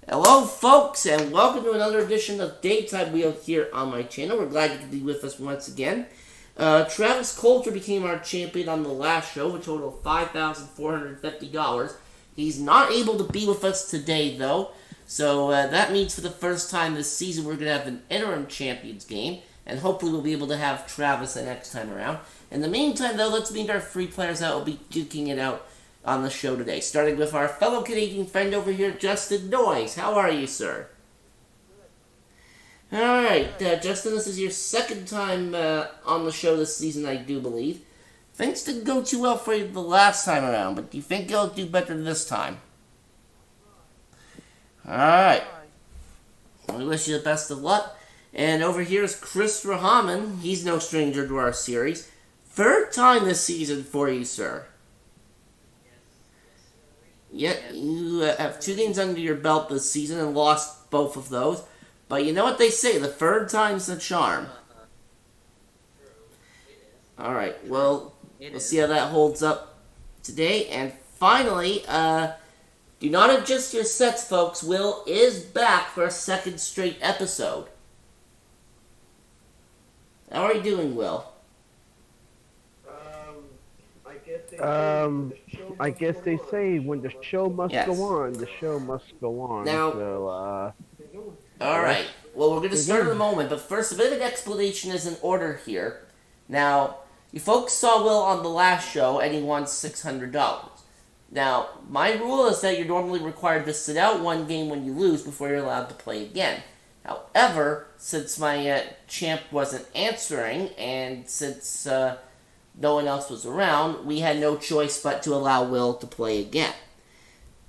Hello, folks, and welcome to another edition of Daytime Wheel here on my channel. We're glad you could be with us once again. Travis Coulter became our champion on the last show with a total of $5,450. He's not able to be with us today, though, so that means for the first time this season we're going to have an interim champions game, and hopefully we'll be able to have Travis the next time around. In the meantime, though, let's meet our three players that will be duking it out on the show today, starting with our fellow Canadian friend over here, Justin Noyes. How are you, sir? Alright, Justin, this is your second time on the show this season, I do believe. Things didn't go too well for you the last time around, but do you think you'll do better this time? Alright. We wish you the best of luck. And over here is Chris Rahaman. He's no stranger to our series. Third time this season for you, sir. Yet you have 2 games under your belt this season and lost both of those. But you know what they say, the third time's the charm. Alright, well, we'll see how that holds up today. And finally, do not adjust your sets, folks. Will is back for a second straight episode. How are you doing, Will? I guess they say when the show must Yes. go on, the show must go on. Now- So, Alright, well, we're going to start in a moment, but first, a bit of explanation is in order here. Now, you folks saw Will on the last show, and he won $600. Now, my rule is that you're normally required to sit out one game when you lose before you're allowed to play again. However, since my champ wasn't answering, and since no one else was around, we had no choice but to allow Will to play again.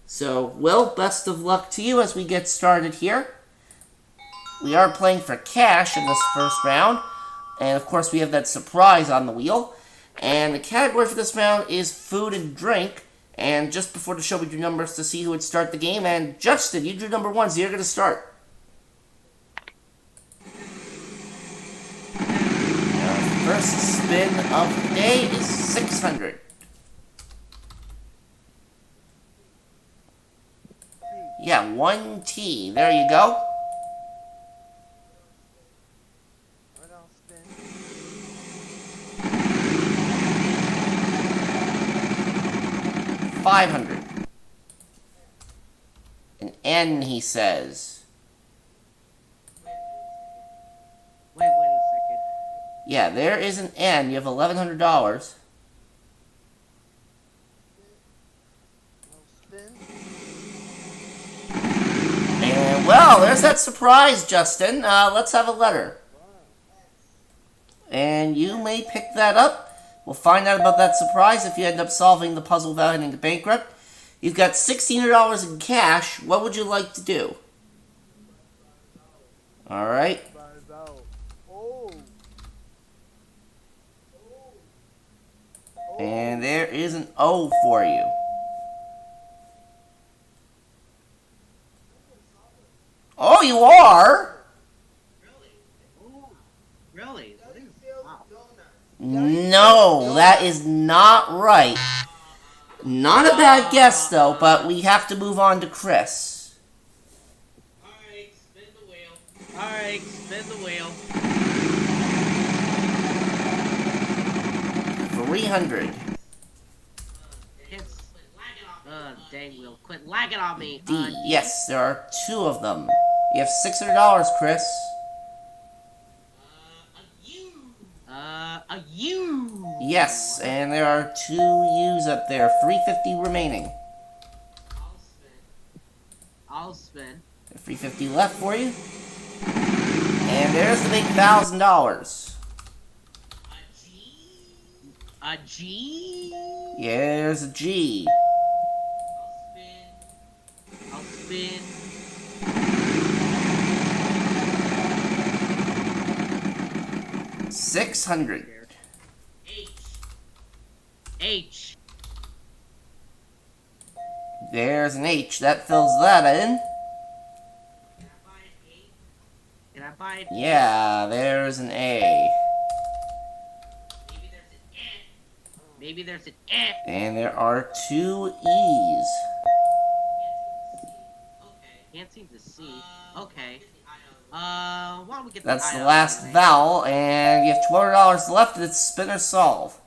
So, Will, best of luck to you as we get started here. We are playing for cash in this first round, and of course we have that surprise on the wheel. And the category for this round is food and drink. And just before the show, we drew numbers to see who would start the game. And Justin, you drew number 1, so you're going to start. First spin of the day is 600. Yeah, 1T. There you go. What else then? 500. An N, he says. Wait a second. Yeah, there is an N. You have $1,100. No spin? And, well, there's that surprise, Justin. Let's have a letter. And you may pick that up. We'll find out about that surprise if you end up solving the puzzle without heading bankrupt. You've got $1,600 in cash. What would you like to do? Alright. Oh. And there is an O for you. Oh, you are? Really? Wow. No, that is not right. Not a bad guess, though, but we have to move on to Chris. Alright, spin the wheel. Alright, spin the wheel. 300. Hits. Dang wheel. Quit lagging on me. D. Yes, there are 2 of them. You have $600, Chris. A U. Yes, and there are 2 U's up there. 350 remaining. I'll spin. 350 left for you. And there's the big $1,000. A G. Yeah, there's a G. I'll spin. 600. H. There's an H. That fills that in. Can I buy it? Yeah, there's an A. Maybe there's an F. And there are 2 E's. Can't seem to see. Okay. Why don't we get That's the the last vowel, and you have $200 left. It's spin or solve.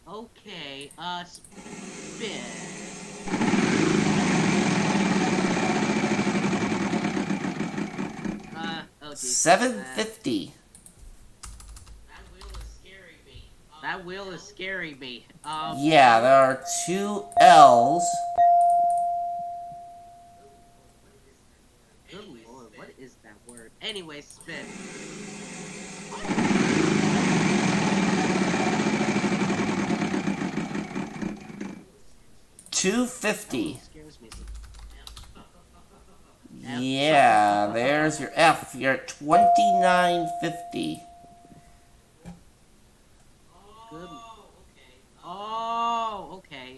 Okay, spin. Oh geez. $7.50. That wheel is scaring me. Yeah, there are 2 L's. Good lord, what is that word? Anyway, spin. $2.50. Scares me. Yeah, there's your F. You're at $29.50. Good. Oh, okay.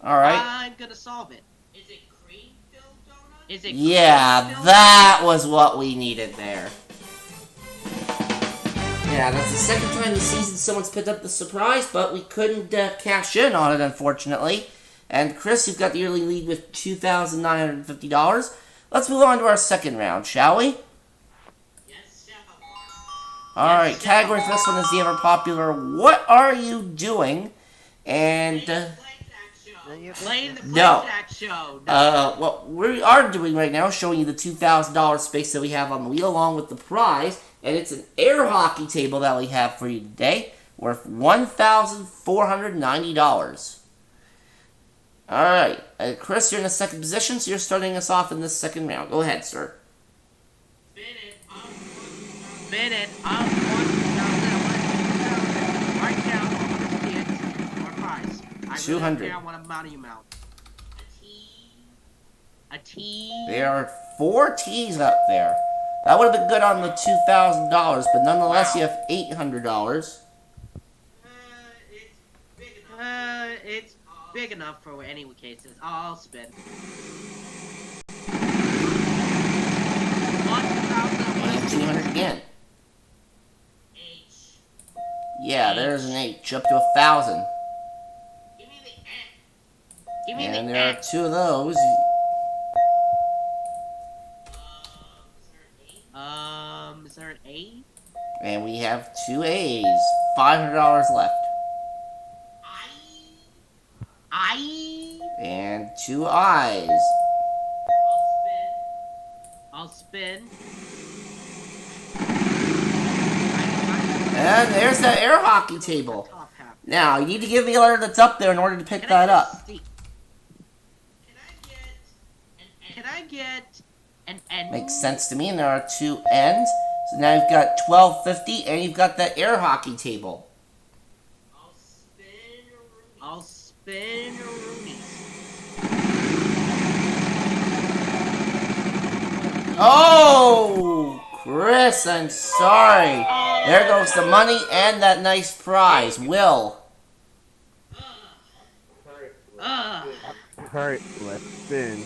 All right. I'm gonna solve it. Is it cream filled donut? Is it? Yeah, that was what we needed there. Yeah, that's the second time this season someone's picked up the surprise, but we couldn't cash in on it, unfortunately. And Chris, you've got the early lead with $2,950. Let's move on to our second round, shall we? Yes, Alright, category for this one is the ever popular What Are You Doing? And, Playing the No. Blackjack show. what we are doing right now is showing you the $2,000 space that we have on the wheel along with the prize. And it's an air hockey table that we have for you today, worth $1,490. Alright, Chris, you're in the second position, so you're starting us off in this second round. Go ahead, sir. Spin it up 1,000. Right now, I want to see it. Or prize. I 200. Really want a money amount. A T. There are 4 T's up there. That would have been good on the $2,000, but nonetheless, you have $800. It's big enough for any cases. I'll spin. 1,000. And 200 again. H. Yeah, there's an H, up to 1,000. Give me the N. Give me And the there are N. 2 of those. Is there an A? And we have 2 A's. $500 left. I. And 2 I's. I'll spin. And there's that air hockey table. Now, you need to give me a letter that's up there in order to pick that up. Can I get an N? Makes sense to me, and there are 2 N's. So now you've got $12.50, and you've got that air hockey table. I'll spin Rooney's. Oh, Chris, I'm sorry. There goes the money and that nice prize. Will. Alright, let's spin.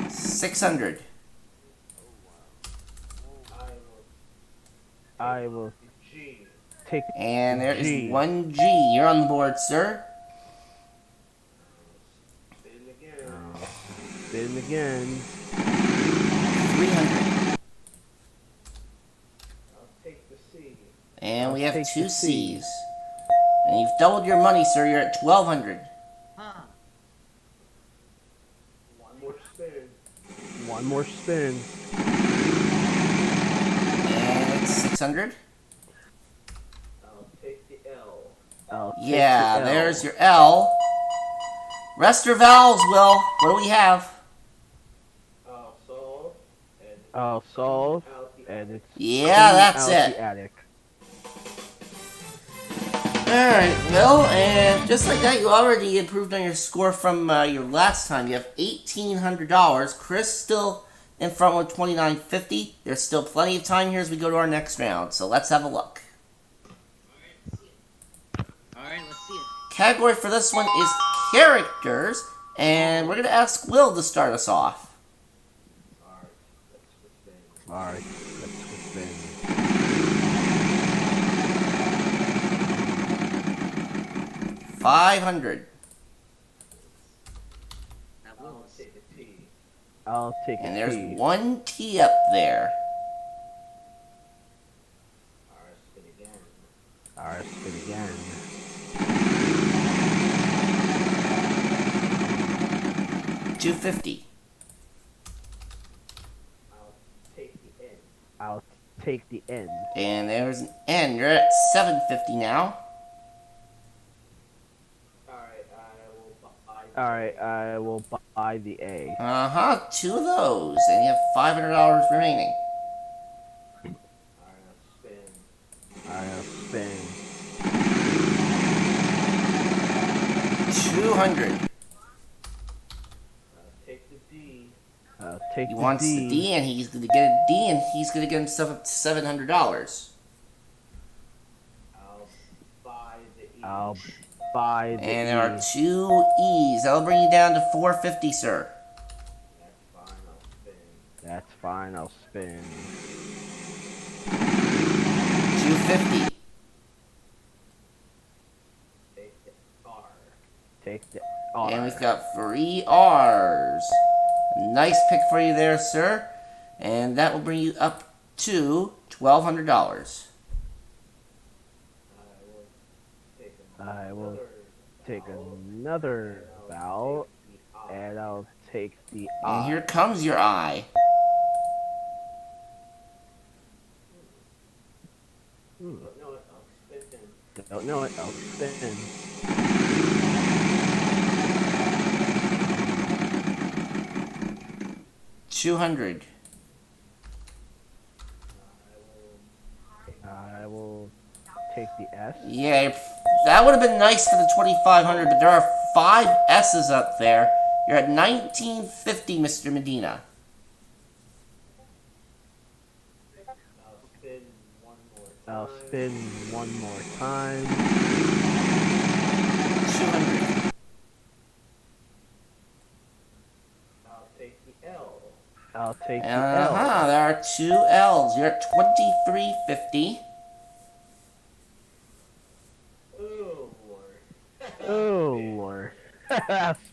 $600. I will take And there is G. 1 G. You're on the board, sir. Spin again. 300. And we have take 2 the C. C's. And you've doubled your money, sir. You're at 1,200. One more spin. And it's 600. I'll take the Yeah, L. there's your L. Rest your vowels, Will. What do we have? I'll solve, and it's Yeah, that's out it. the attic. Alright, Will, and just like that, you already improved on your score from your last time. You have $1,800. Chris still in front with $2,950. There's still plenty of time here as we go to our next round, so let's have a look. Alright, let's see it. Category for this one is characters, and we're going to ask Will to start us off. Alright, let's spin. 1,000. 500. That I'll was. take a T. I'll take And a there's T. one T up there. Alright, spin again. Alright, spin again. $250. I'll take the N. I'll take the N. And there's an N. You're at $750 now. Alright, I will buy the A. Uh-huh, 2 of those. And you have $500 remaining. Alright, I'll spin. 200. Take the D. Take He the wants D. the D, and he's going to get a D, and he's going to get himself up to $700. I'll buy the E. I'll buy the E. And there are 2 E's. That'll bring you down to $450, sir. That's fine, I'll spin. 250. Take the R. Take the R. And we've got 3 R's. Nice pick for you there, sir. And that will bring you up to $1,200. I will take another vowel, and I'll take the I. And here comes your I. Don't know it, I'll spin. $200. I will take the S. Yeah, that would have been nice for the 2,500, but there are 5 S's up there. You're at 1950, Mr. Medina. I'll spin one more time. 200. I'll take the L. I'll take the L. Uh-huh, there are 2 L's. You're at 2350. Oh, Lord. Oh, Lord.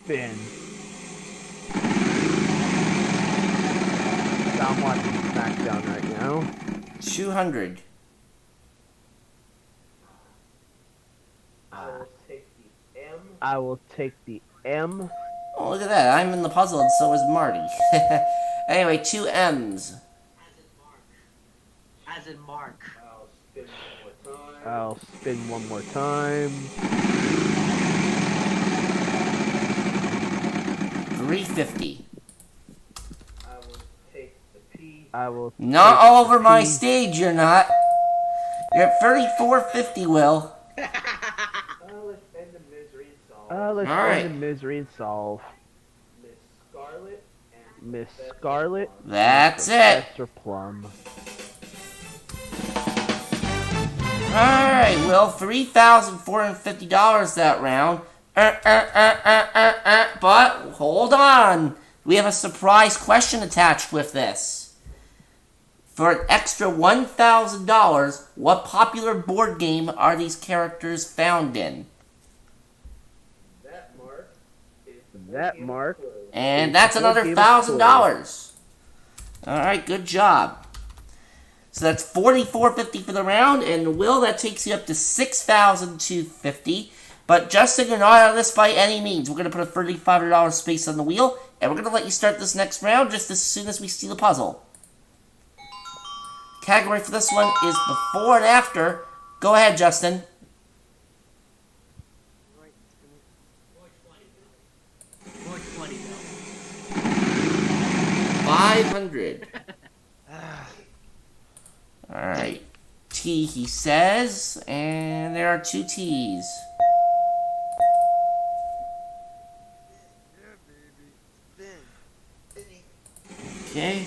Spin. I'm watching SmackDown right now. 200. I will take the M. Oh, look at that. I'm in the puzzle, and so is Marty. Anyway, 2 M's. As in Mark. I'll spin one more time. 350. I will take the P. I will. Not take all over the my P. stage, you're not. You're at 3450, Will. Let's All right. end the misery and solve. Miss Scarlet. That's and it. Professor Plum. Alright, Will, $3,450 that round. But, hold on. We have a surprise question attached with this. For an extra $1,000, what popular board game are these characters found in? That mark. And that's another $1,000. Alright, good job. So that's $4,450 for the round, and Will, that takes you up to $6,250. But Justin, you're not out of this by any means. We're going to put a $3,500 space on the wheel, and we're going to let you start this next round just as soon as we see the puzzle. Category for this one is before and after. Go ahead, Justin. 500. Alright. T, he says, and there are 2 T's. Okay.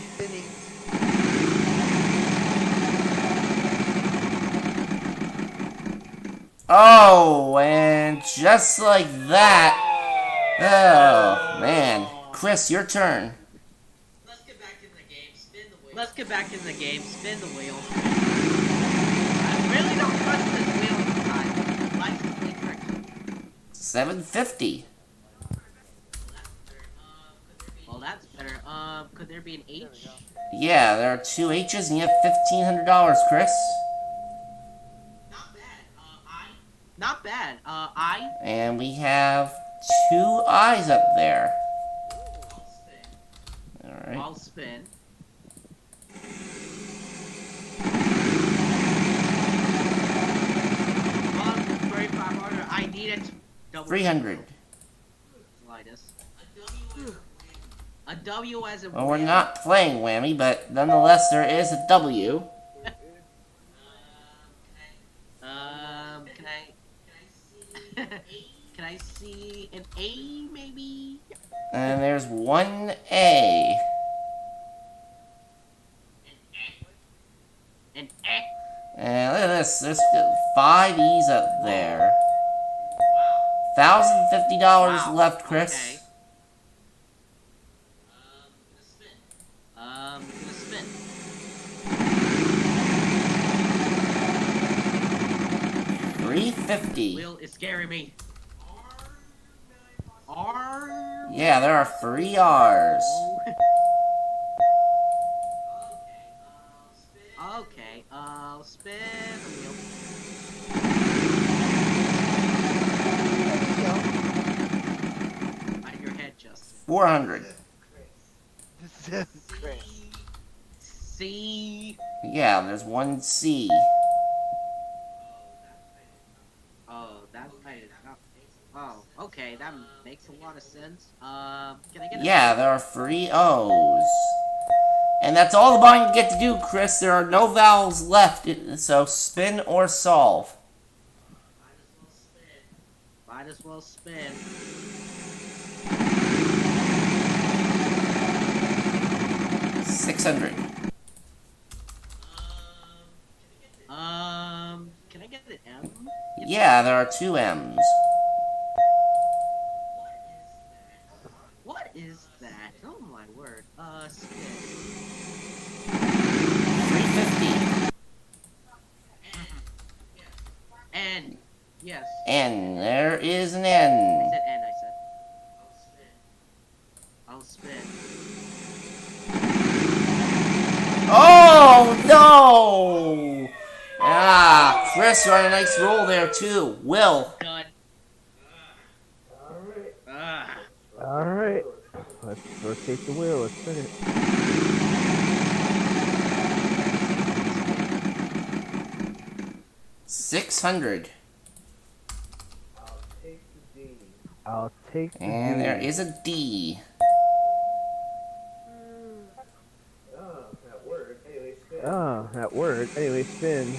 Oh, and just like that. Oh, man. Chris, your turn. Let's get back in the game. Spin the wheel. Let's get back in the game. Spin the wheel. I really don't trust this wheel this time. Life's really tricky. $750. Well, that's better. Could there be an H? Yeah, there are 2 H's and you have $1,500, Chris. Not bad. Not bad. I. And we have 2 I's up there. I'll spin. Alright. I'll spin. I need it. 300. Linus. A W as a Well, we're not playing Whammy, but nonetheless, there is a W. Can I see an A maybe? And there's 1 A. An A. And look at this. There's 5 E's up there. $1,050 Wow. left, Chris. Okay. Gonna spin. $350. Will is scaring me. R. Yeah, there are 3 R's. Okay, I'll spin the wheel. Out of your head, Justin. 400. C. Yeah, there's 1 C. Oh, that kind of. Oh, okay, that makes a lot of sense. Can I get? Yeah, there are 3 O's. And that's all the buying you get to do, Chris. There are no vowels left, so spin or solve. Might as well spin. $600. Can I get an M? Yeah, there are 2 M's. What is that? Oh my word. Spin. 350. N. Yes. N. There is an I N. said N, I said. I'll spin. Oh, no! Ah, Chris, you're on a nice roll there, too. Will. Done. Alright. Alright. Let's rotate the wheel. Let's spin it. $600. I'll take the D. I'll take the And D. there is a D. Oh, that worked. Anyway, spin. Oh, that worked. Anyway, spin.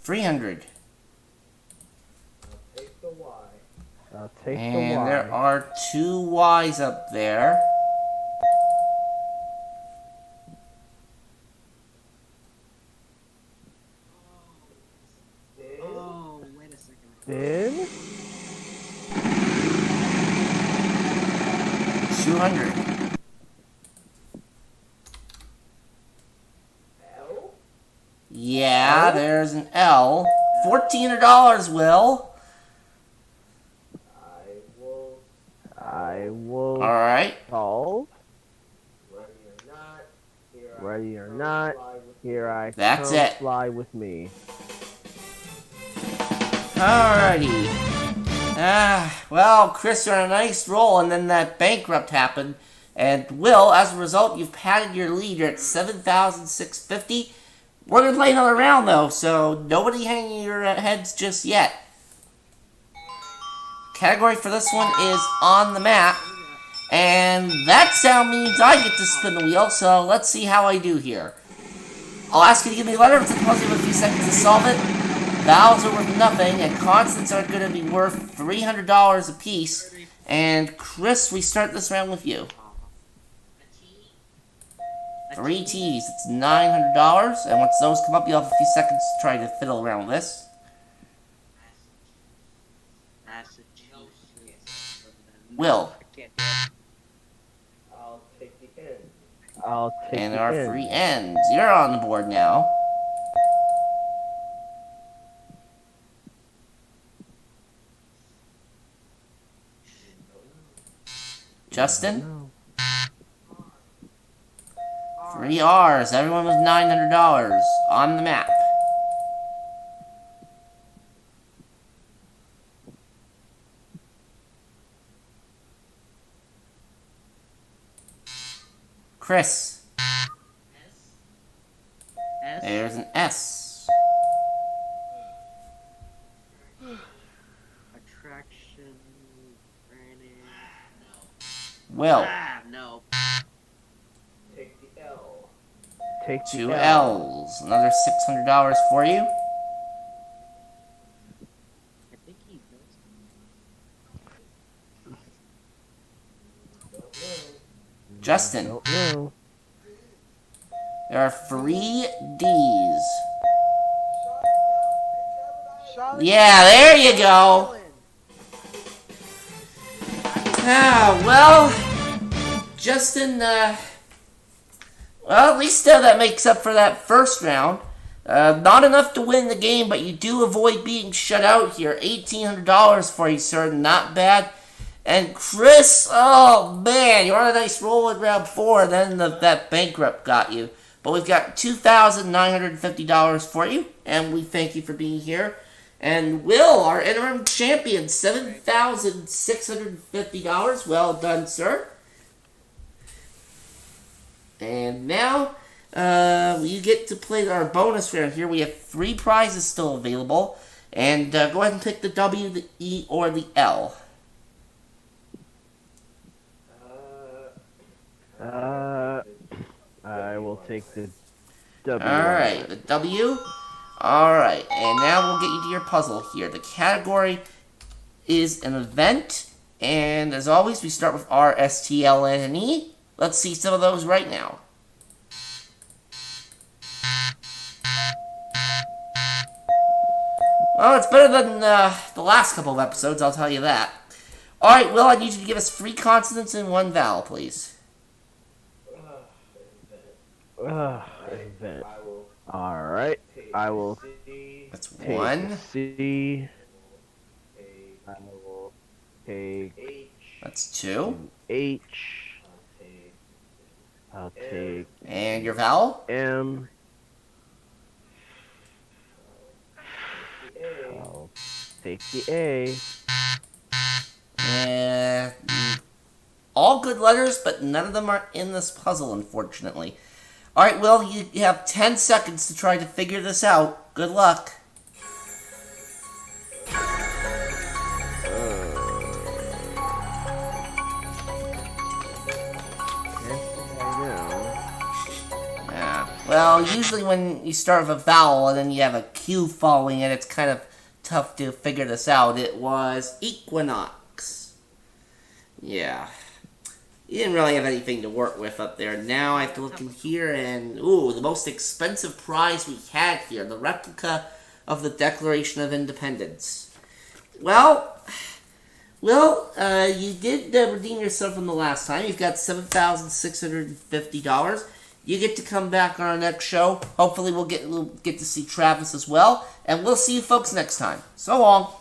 $300. I'll take the Y. I'll take the And Y. there are 2 Y's up there. Spin. Oh, wait a second. Spin. 200. L. Yeah, there's an L. $1,400, Will. I will. Alright. Solve. Ready or not. Here I Ready or come, not. fly with Here I That's come. it. Fly with me. Alrighty. Well, Chris, you're on a nice roll, and then that bankrupt happened. And Will, as a result, you've padded your lead. You're at 7,650. We're going to play another round, though, so nobody hanging your heads just yet. Category for this one is on the map. And that sound means I get to spin the wheel, so let's see how I do here. I'll ask you to give me a letter. It's supposed to give a few seconds to solve it. Vowels are worth nothing, and constants are going to be worth $300 a piece. And Chris, we start this round with you. 3 T's, it's $900. And once those come up, you'll have a few seconds to try to fiddle around with this. Massachusetts. Will. I'll take the N. I'll take And the there are N. 3 N's. You're on the board now. Justin? No. 3 R's. Everyone with $900 on the map. Chris. S. There's an S. Attraction. Branding. Will. Ah, no. Take the L. Take the 2 L. L's. Another $600 for you. I think he knows. Don't know. Justin. Don't know. There are 3 D's. Yeah, there you go. Well, Justin, well, at least that makes up for that first round. Not enough to win the game, but you do avoid being shut out here. $1,800 for you, sir. Not bad. And Chris, oh man, you're on a nice roll in round 4, then that bankrupt got you. But we've got $2,950 for you, and we thank you for being here. And Will, our interim champion, $7,650. Well done, sir. And now, you get to play our bonus round here. We have 3 prizes still available. And go ahead and pick the W, the E, or the L. I will take the W. Alright, the W. Alright, and now we'll get you to your puzzle here. The category is an event. And as always, we start with R, S, T, L, N, and E. Let's see some of those right now. Well, it's better than the last couple of episodes, I'll tell you that. Alright, Will, I need you to give us 3 consonants and 1 vowel, please. Event. I will Alright. take I will C. That's take 1. C. Take I will take H. That's 2. H. I'll take I'll take And your vowel? M. the A. I'll take the A. And all good letters, but none of them are in this puzzle, unfortunately. Alright, Will, you have 10 seconds to try to figure this out. Good luck. Yeah. Well, usually when you start with a vowel and then you have a Q following it, it's kind of tough to figure this out. It was equinox. Yeah. You didn't really have anything to work with up there. Now I have to look in here and, ooh, the most expensive prize we had here. The replica of the Declaration of Independence. Well, you did redeem yourself from the last time. You've got $7,650. You get to come back on our next show. Hopefully we'll get to see Travis as well. And we'll see you folks next time. So long.